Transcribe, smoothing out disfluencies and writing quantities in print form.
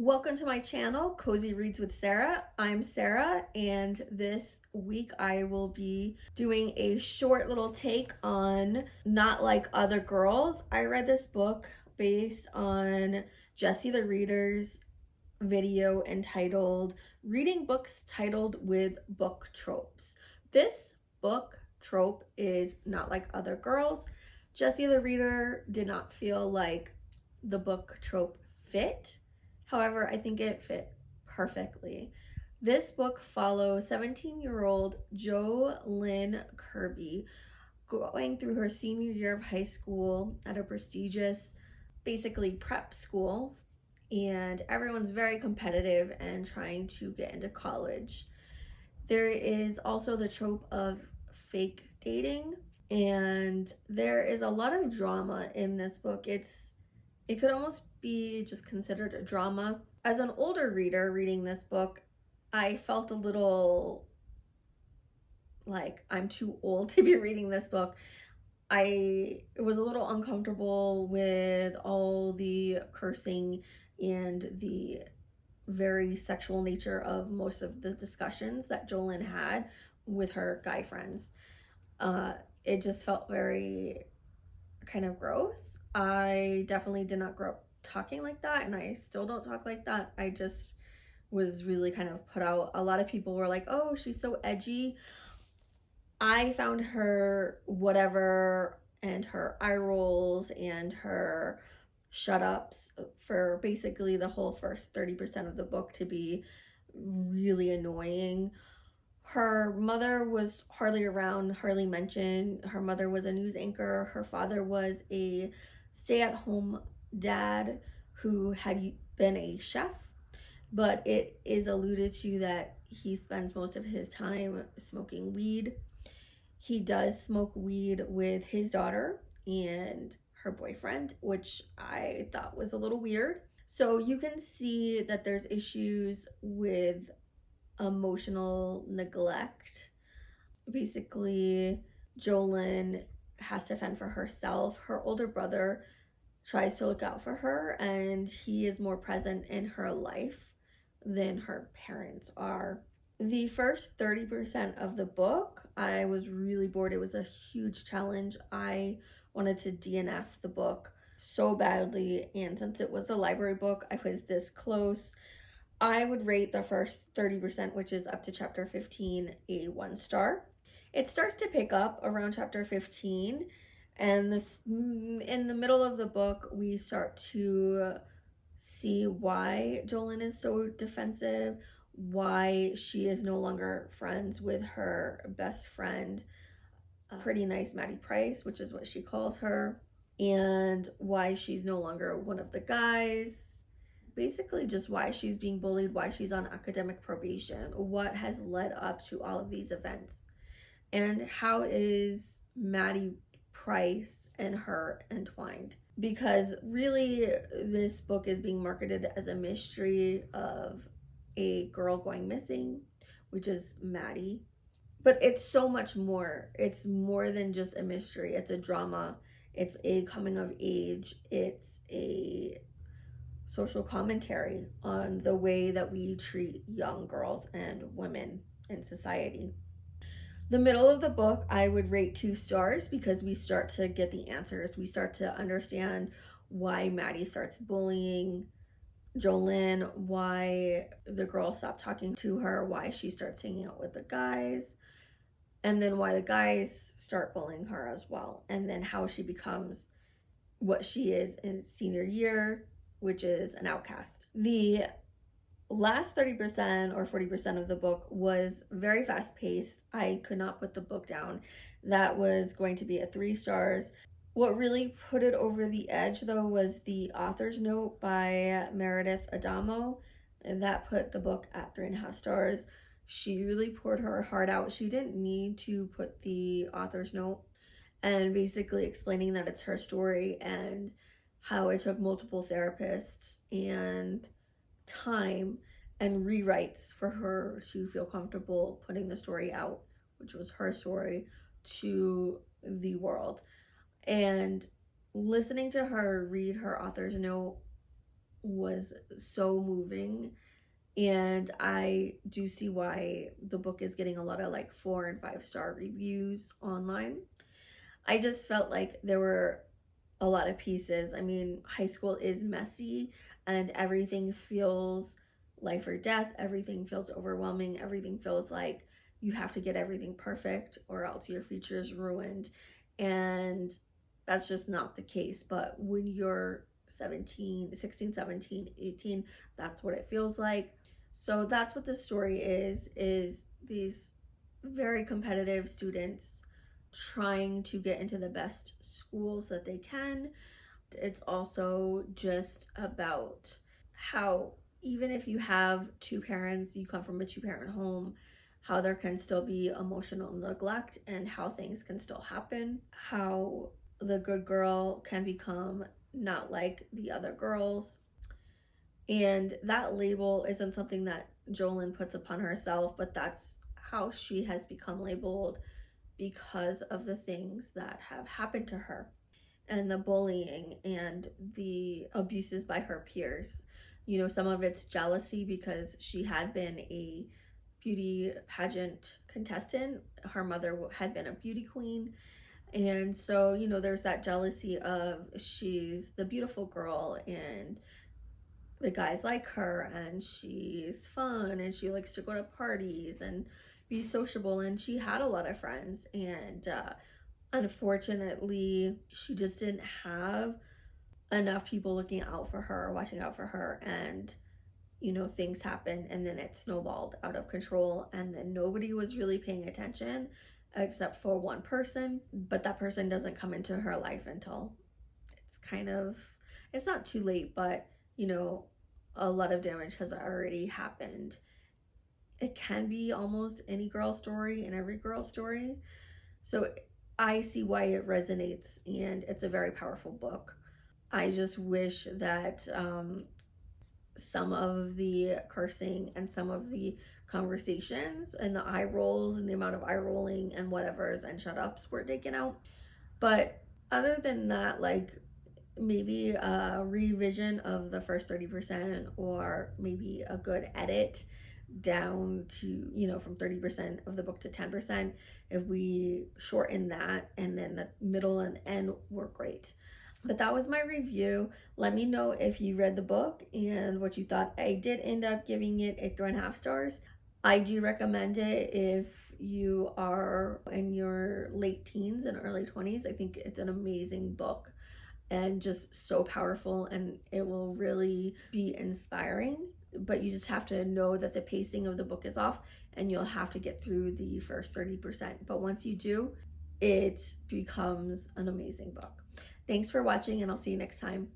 Welcome to my channel, Cozy Reads with Sarah. I'm Sarah, and this week I will be doing a short little take on Not Like Other Girls. I read this book based on Jessie the Reader's video entitled Reading Books Titled with Book Tropes. This book trope is not like other girls. Jessie the Reader did not feel like the book trope fit. However, I think it fit perfectly. This book follows 17-year-old Jo Lynn Kirby going through her senior year of high school at a prestigious, basically prep school, and everyone's very competitive and trying to get into college. There is also the trope of fake dating, and there is a lot of drama in this book. It could almost be just considered a drama. As an older reader reading this book, I felt a little like I'm too old to be reading this book. I was a little uncomfortable with all the cursing and the very sexual nature of most of the discussions that Jolyn had with her guy friends. It just felt very kind of gross. I definitely did not grow up talking like that, and I still don't talk like that. I just was really kind of put out. A lot of people were like, oh, she's so edgy. I found her whatever, and her eye rolls and her shut ups for basically the whole first 30% of the book to be really annoying. Her mother was hardly around, hardly mentioned. Her mother was a news anchor. Her father was a stay-at-home dad who had been a chef, but it is alluded to that he spends most of his time smoking weed. He does smoke weed with his daughter and her boyfriend, which I thought was a little weird. So you can see that there's issues with emotional neglect. Basically, Jolyn has to fend for herself. Her older brother tries to look out for her, and he is more present in her life than her parents are. The first 30% of the book, I was really bored. It was a huge challenge. I wanted to DNF the book so badly, and since it was a library book, I was this close. I would rate the first 30%, which is up to chapter 15, a 1 star. It starts to pick up around chapter 15, and in the middle of the book, we start to see why Jolyn is so defensive, why she is no longer friends with her best friend, Pretty Nice Maddie Price, which is what she calls her, and why she's no longer one of the guys. Basically just why she's being bullied, why she's on academic probation, what has led up to all of these events, and how is Maddie Price and her entwined. Because really this book is being marketed as a mystery of a girl going missing, which is Maddie. But it's so much more. It's more than just a mystery. It's a drama. It's a coming of age. It's a social commentary on the way that we treat young girls and women in society. The middle of the book, I would rate 2 stars because we start to get the answers. We start to understand why Maddie starts bullying Jolyn, why the girls stop talking to her, why she starts hanging out with the guys, and then why the guys start bullying her as well, and then how she becomes what she is in senior year, which is an outcast. The last 30% or 40% of the book was very fast paced. I could not put the book down. That was going to be a 3 stars. What really put it over the edge though was the author's note by Meredith Adamo, and that put the book at 3.5 stars. She really poured her heart out. She didn't need to put the author's note, and basically explaining that it's her story and how it took multiple therapists and time and rewrites for her to feel comfortable putting the story out, which was her story, to the world. And listening to her read her author's note was so moving, and I do see why the book is getting a lot of like 4 and 5 star reviews online. I just felt like there were a lot of pieces. I mean, high school is messy and everything feels life or death. Everything feels overwhelming. Everything feels like you have to get everything perfect or else your future is ruined. And that's just not the case. But when you're 17, 16, 17, 18, that's what it feels like. So that's what the story is these very competitive students trying to get into the best schools that they can. It's also just about how, even if you have two parents, you come from a two-parent home, how there can still be emotional neglect and how things can still happen, how the good girl can become not like the other girls. And that label isn't something that Jolyn puts upon herself, but that's how she has become labeled because of the things that have happened to her and the bullying and the abuses by her peers. You know, some of it's jealousy because she had been a beauty pageant contestant. Her mother had been a beauty queen. And so, you know, there's that jealousy of she's the beautiful girl and the guys like her and she's fun and she likes to go to parties and be sociable, and she had a lot of friends, and unfortunately she just didn't have enough people looking out for her, watching out for her, and you know, things happened and then it snowballed out of control, and then nobody was really paying attention except for one person, but that person doesn't come into her life until it's kind of, it's not too late, but you know, a lot of damage has already happened. It can be almost any girl story and every girl story. So I see why it resonates, and it's a very powerful book. I just wish that some of the cursing and some of the conversations and the eye rolls and the amount of eye rolling and whatevers and shut ups were taken out. But other than that, like maybe a revision of the first 30%, or maybe a good edit down to, you know, from 30% of the book to 10%. If we shorten that, and then the middle and end were great. But that was my review. Let me know if you read the book and what you thought. I did end up giving it a 3.5 stars. I do recommend it if you are in your late teens and early 20s. I think it's an amazing book and just so powerful, and it will really be inspiring. But you just have to know that the pacing of the book is off and you'll have to get through the first 30%. But once you do, it becomes an amazing book. Thanks for watching, and I'll see you next time.